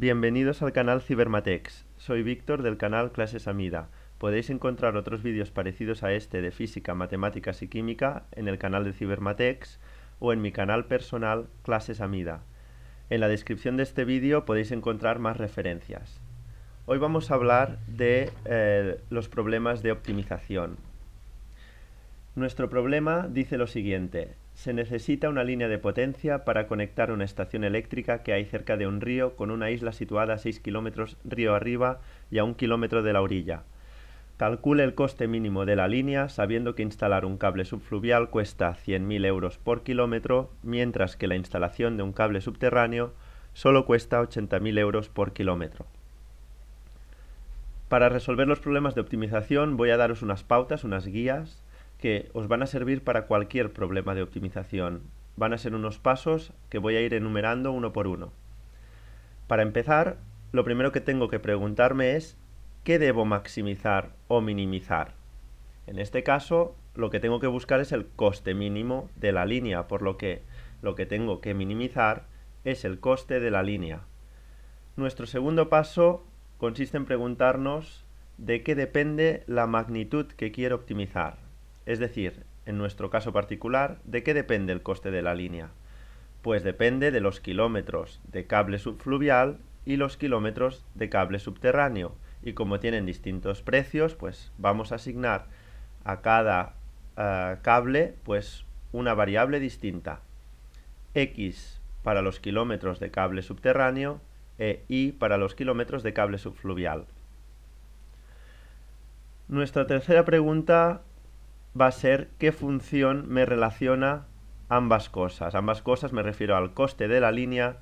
Bienvenidos al canal Cibermatex. Soy Víctor del canal Clases Amida. Podéis encontrar otros vídeos parecidos a este de física, matemáticas y química en el canal de Cibermatex o en mi canal personal Clases Amida. En la descripción de este vídeo podéis encontrar más referencias. Hoy vamos a hablar de los problemas de optimización. Nuestro problema dice lo siguiente: se necesita una línea de potencia para conectar una estación eléctrica que hay cerca de un río con una isla situada a 6 kilómetros río arriba y a 1 kilómetro de la orilla. Calcule el coste mínimo de la línea sabiendo que instalar un cable subfluvial cuesta 100.000 euros por kilómetro, mientras que la instalación de un cable subterráneo solo cuesta 80.000 euros por kilómetro. Para resolver los problemas de optimización voy a daros unas pautas, unas guías que os van a servir para cualquier problema de optimización. Van a ser unos pasos que voy a ir enumerando uno por uno. Para empezar, lo primero que tengo que preguntarme es ¿qué debo maximizar o minimizar? En este caso, lo que tengo que buscar es el coste mínimo de la línea, por lo que tengo que minimizar es el coste de la línea. Nuestro segundo paso consiste en preguntarnos de qué depende la magnitud que quiero optimizar. Es decir, en nuestro caso particular, ¿de qué depende el coste de la línea? Pues depende de los kilómetros de cable subfluvial y los kilómetros de cable subterráneo. Y como tienen distintos precios, pues vamos a asignar a cada cable pues una variable distinta. X para los kilómetros de cable subterráneo e Y para los kilómetros de cable subfluvial. Nuestra tercera pregunta va a ser ¿qué función me relaciona ambas cosas? Ambas cosas me refiero al coste de la línea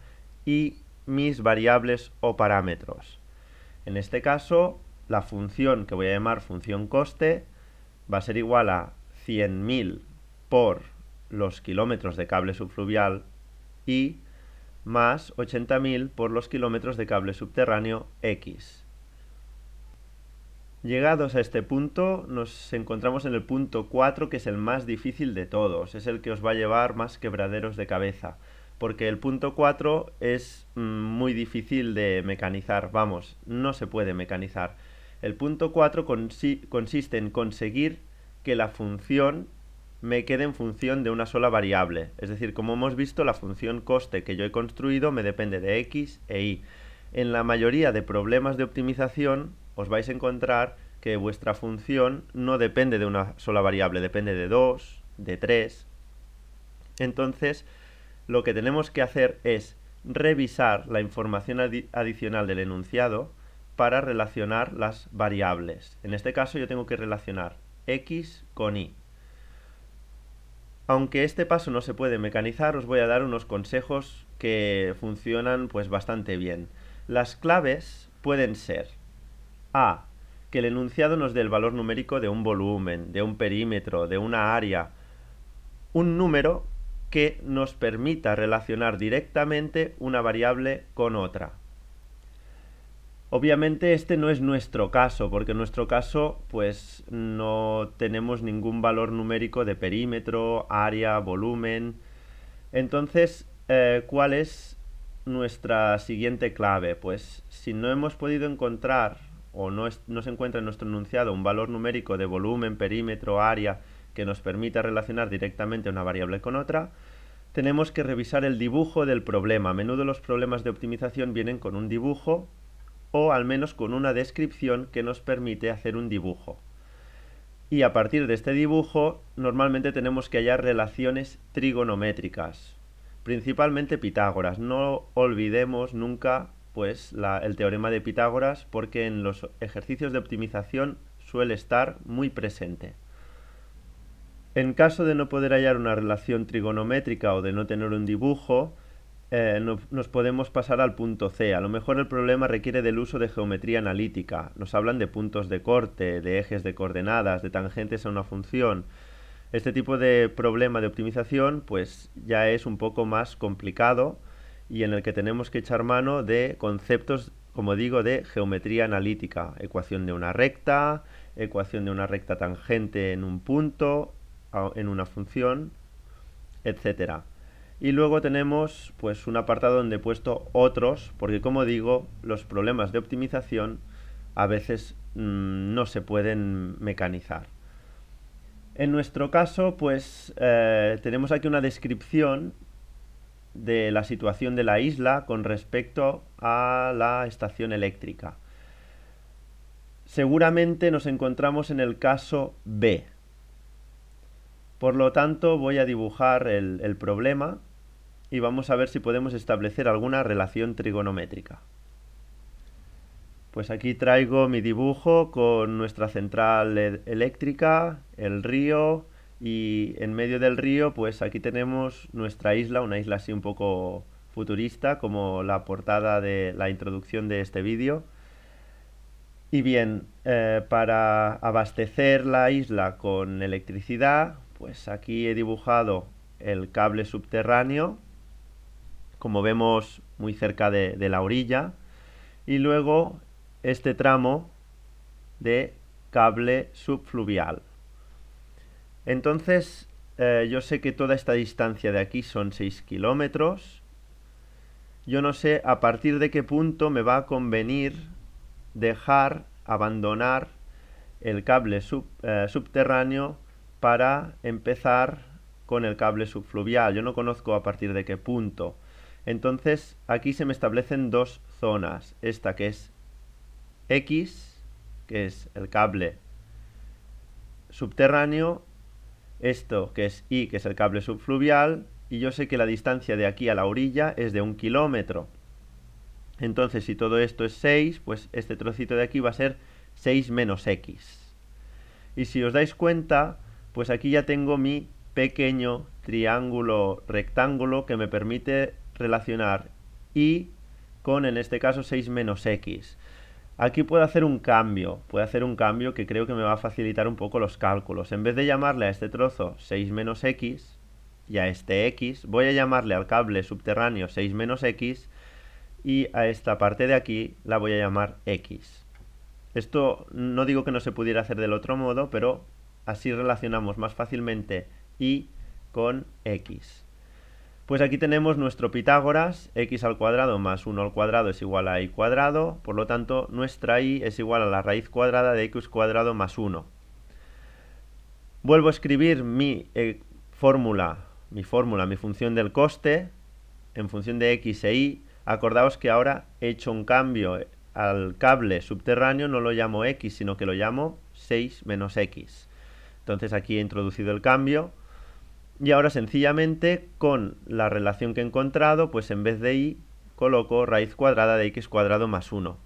y mis variables o parámetros. En este caso, la función que voy a llamar función coste va a ser igual a 100.000 por los kilómetros de cable subfluvial y más 80.000 por los kilómetros de cable subterráneo X. Llegados a este punto, nos encontramos en el punto 4, que es el más difícil de todos. Es el que os va a llevar más quebraderos de cabeza, porque el punto 4 es muy difícil de mecanizar. Vamos, no se puede mecanizar. El punto 4 consiste en conseguir que la función me quede en función de una sola variable. Es decir, como hemos visto, la función coste que yo he construido me depende de X e Y. En la mayoría de problemas de optimización os vais a encontrar que vuestra función no depende de una sola variable, depende de 2, de 3. Entonces, lo que tenemos que hacer es revisar la información adicional del enunciado para relacionar las variables. En este caso yo tengo que relacionar X con Y. Aunque este paso no se puede mecanizar, os voy a dar unos consejos que funcionan pues bastante bien. Las claves pueden ser A. Que el enunciado nos dé el valor numérico de un volumen, de un perímetro, de una área. Un número que nos permita relacionar directamente una variable con otra. Obviamente este no es nuestro caso, porque en nuestro caso pues no tenemos ningún valor numérico de perímetro, área, volumen. Entonces, ¿cuál es nuestra siguiente clave? Pues si no hemos podido encontrar o no se encuentra en nuestro enunciado un valor numérico de volumen, perímetro, área que nos permita relacionar directamente una variable con otra, tenemos que revisar el dibujo del problema. A menudo los problemas de optimización vienen con un dibujo o al menos con una descripción que nos permite hacer un dibujo. Y a partir de este dibujo normalmente tenemos que hallar relaciones trigonométricas, principalmente Pitágoras. No olvidemos nunca pues el teorema de Pitágoras, porque en los ejercicios de optimización suele estar muy presente. En caso de no poder hallar una relación trigonométrica o de no tener un dibujo, nos podemos pasar al punto C. A lo mejor el problema requiere del uso de geometría analítica. Nos hablan de puntos de corte, de ejes de coordenadas, de tangentes a una función. Este tipo de problema de optimización pues ya es un poco más complicado y en el que tenemos que echar mano de conceptos, como digo, de geometría analítica. Ecuación de una recta tangente en un punto, en una función, etcétera. Y luego tenemos pues un apartado donde he puesto otros, porque como digo, los problemas de optimización a veces no se pueden mecanizar. En nuestro caso, pues tenemos aquí una descripción de la situación de la isla con respecto a la estación eléctrica. Seguramente nos encontramos en el caso B. Por lo tanto, voy a dibujar el problema y vamos a ver si podemos establecer alguna relación trigonométrica. Pues aquí traigo mi dibujo con nuestra central eléctrica, el río, y en medio del río pues aquí tenemos nuestra isla, una isla así un poco futurista como la portada de la introducción de este vídeo. Y bien, para abastecer la isla con electricidad, pues aquí he dibujado el cable subterráneo, como vemos muy cerca de la orilla, y luego este tramo de cable subfluvial. Entonces, yo sé que toda esta distancia de aquí son 6 kilómetros. Yo no sé a partir de qué punto me va a convenir abandonar el cable subterráneo para empezar con el cable subfluvial. Yo no conozco a partir de qué punto. Entonces, aquí se me establecen dos zonas. Esta que es X, que es el cable subterráneo, esto que es Y, que es el cable subfluvial, y yo sé que la distancia de aquí a la orilla es de 1 kilómetro. Entonces, si todo esto es 6, pues este trocito de aquí va a ser 6 menos X. Y si os dais cuenta, pues aquí ya tengo mi pequeño triángulo rectángulo que me permite relacionar Y con, en este caso, 6 menos X. Aquí puedo hacer un cambio que creo que me va a facilitar un poco los cálculos. En vez de llamarle a este trozo 6 menos X y a este X, voy a llamarle al cable subterráneo 6 menos X y a esta parte de aquí la voy a llamar X. Esto no digo que no se pudiera hacer del otro modo, pero así relacionamos más fácilmente Y con X. Pues aquí tenemos nuestro Pitágoras, x al cuadrado más 1 al cuadrado es igual a y cuadrado, por lo tanto nuestra y es igual a la raíz cuadrada de x cuadrado más 1. Vuelvo a escribir mi función del coste, en función de x e y. Acordaos que ahora he hecho un cambio al cable subterráneo, no lo llamo x, sino que lo llamo 6 menos x. Entonces aquí he introducido el cambio. Y ahora sencillamente con la relación que he encontrado, pues en vez de y coloco raíz cuadrada de x cuadrado más 1.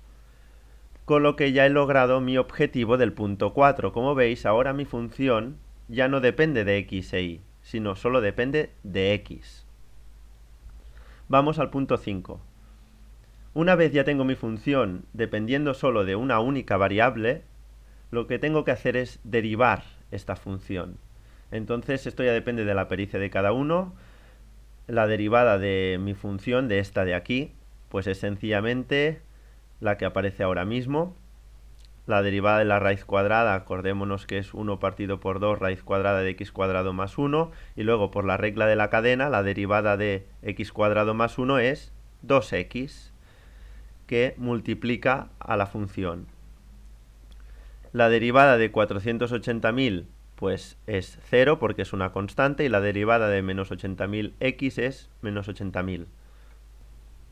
Con lo que ya he logrado mi objetivo del punto 4. Como veis, ahora mi función ya no depende de x e y, sino solo depende de x. Vamos al punto 5. Una vez ya tengo mi función dependiendo solo de una única variable, lo que tengo que hacer es derivar esta función. Entonces esto ya depende de la pericia de cada uno. La derivada de mi función, de esta de aquí, pues es sencillamente la que aparece ahora mismo. La derivada de la raíz cuadrada, acordémonos que es 1 partido por 2 raíz cuadrada de x cuadrado más 1. Y luego por la regla de la cadena, la derivada de x cuadrado más 1 es 2x, que multiplica a la función. La derivada de 480.000 pues es 0 porque es una constante y la derivada de menos 80.000 x es menos 80.000.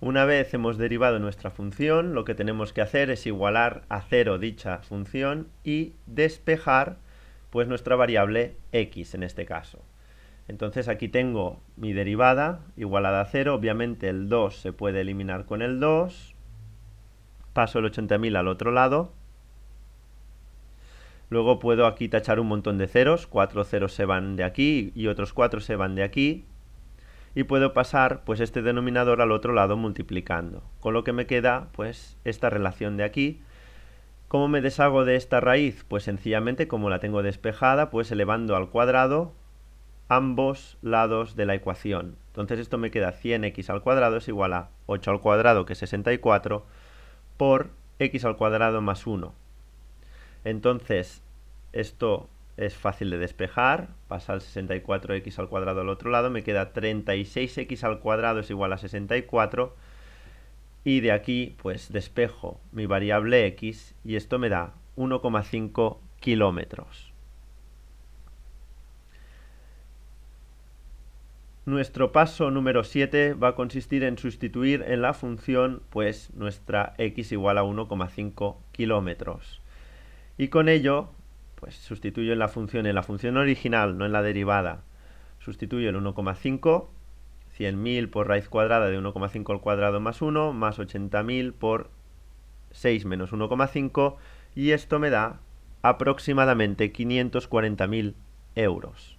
Una vez hemos derivado nuestra función, lo que tenemos que hacer es igualar a 0 dicha función y despejar pues nuestra variable x en este caso. Entonces aquí tengo mi derivada igualada a 0, obviamente el 2 se puede eliminar con el 2, paso el 80.000 al otro lado. Luego puedo aquí tachar un montón de ceros, 4 ceros se van de aquí y otros 4 se van de aquí. Y puedo pasar pues este denominador al otro lado multiplicando. Con lo que me queda pues esta relación de aquí. ¿Cómo me deshago de esta raíz? Pues sencillamente como la tengo despejada, pues elevando al cuadrado ambos lados de la ecuación. Entonces esto me queda 100x al cuadrado es igual a 8 al cuadrado, que es 64, por x al cuadrado más 1. Entonces, esto es fácil de despejar, pasa el 64x al cuadrado al otro lado, me queda 36x al cuadrado es igual a 64, y de aquí pues despejo mi variable x y esto me da 1,5 kilómetros. Nuestro paso número 7 va a consistir en sustituir en la función pues nuestra x igual a 1,5 kilómetros. Y con ello, pues sustituyo en la función original, no en la derivada. Sustituyo el 1,5, 100.000 por raíz cuadrada de 1,5 al cuadrado más 1, más 80.000 por 6 menos 1,5, y esto me da aproximadamente 540.000 euros.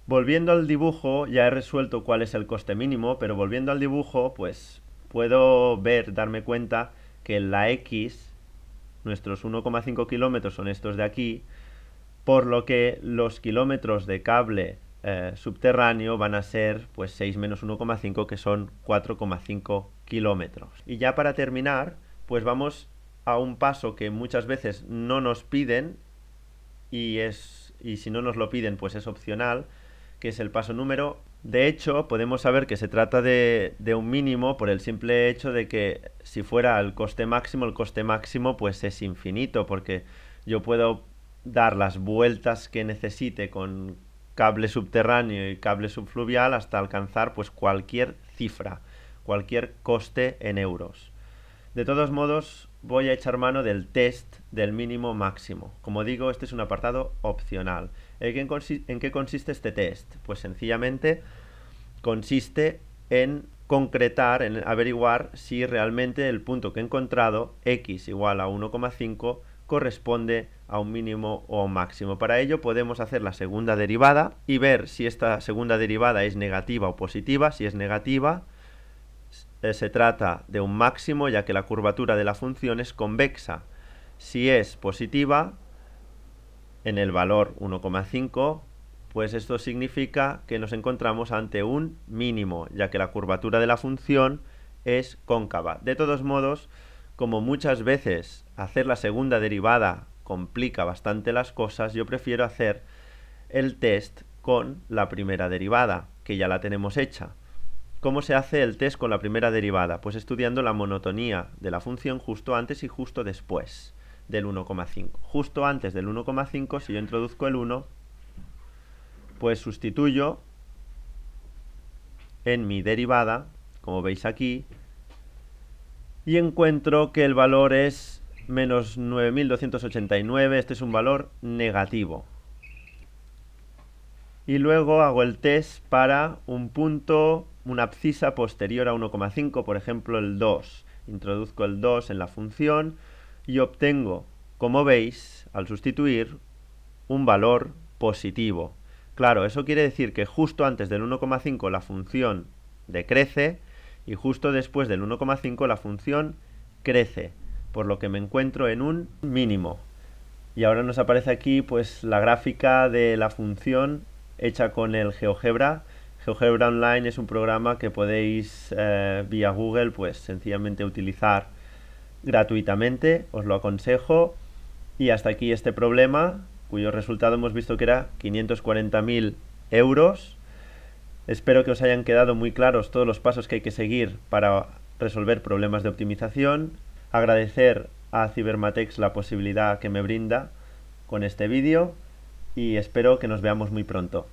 Volviendo al dibujo, ya he resuelto cuál es el coste mínimo, pero volviendo al dibujo, pues puedo darme cuenta que la x, nuestros 1,5 kilómetros son estos de aquí, por lo que los kilómetros de cable subterráneo van a ser pues 6 menos 1,5, que son 4,5 kilómetros. Y ya para terminar, pues vamos a un paso que muchas veces no nos piden, y si no nos lo piden pues es opcional, que es el paso número. De hecho, podemos saber que se trata de un mínimo por el simple hecho de que si fuera el coste máximo pues es infinito, porque yo puedo dar las vueltas que necesite con cable subterráneo y cable subfluvial hasta alcanzar pues cualquier cifra, cualquier coste en euros. De todos modos, voy a echar mano del test del mínimo máximo. Como digo, este es un apartado opcional. ¿En qué consiste este test? Pues sencillamente consiste en concretar, en averiguar si realmente el punto que he encontrado, x igual a 1,5, corresponde a un mínimo o a un máximo. Para ello podemos hacer la segunda derivada y ver si esta segunda derivada es negativa o positiva. Si es negativa, se trata de un máximo, ya que la curvatura de la función es convexa. Si es positiva, en el valor 1,5, pues esto significa que nos encontramos ante un mínimo, ya que la curvatura de la función es cóncava. De todos modos, como muchas veces hacer la segunda derivada complica bastante las cosas, yo prefiero hacer el test con la primera derivada, que ya la tenemos hecha. ¿Cómo se hace el test con la primera derivada? Pues estudiando la monotonía de la función justo antes y justo después del 1,5. Justo antes del 1,5, si yo introduzco el 1, pues sustituyo en mi derivada, como veis aquí, y encuentro que el valor es menos 9.289, este es un valor negativo. Y luego hago el test para un punto, una abscisa posterior a 1,5, por ejemplo el 2. Introduzco el 2 en la función y obtengo, como veis, al sustituir, un valor positivo. Claro, eso quiere decir que justo antes del 1,5 la función decrece y justo después del 1,5 la función crece, por lo que me encuentro en un mínimo. Y ahora nos aparece aquí pues la gráfica de la función hecha con el GeoGebra. GeoGebra Online es un programa que podéis vía Google pues sencillamente utilizar gratuitamente, os lo aconsejo. Y hasta aquí este problema, cuyo resultado hemos visto que era 540.000 euros. Espero que os hayan quedado muy claros todos los pasos que hay que seguir para resolver problemas de optimización. Agradecer a Cybermatex la posibilidad que me brinda con este vídeo y espero que nos veamos muy pronto.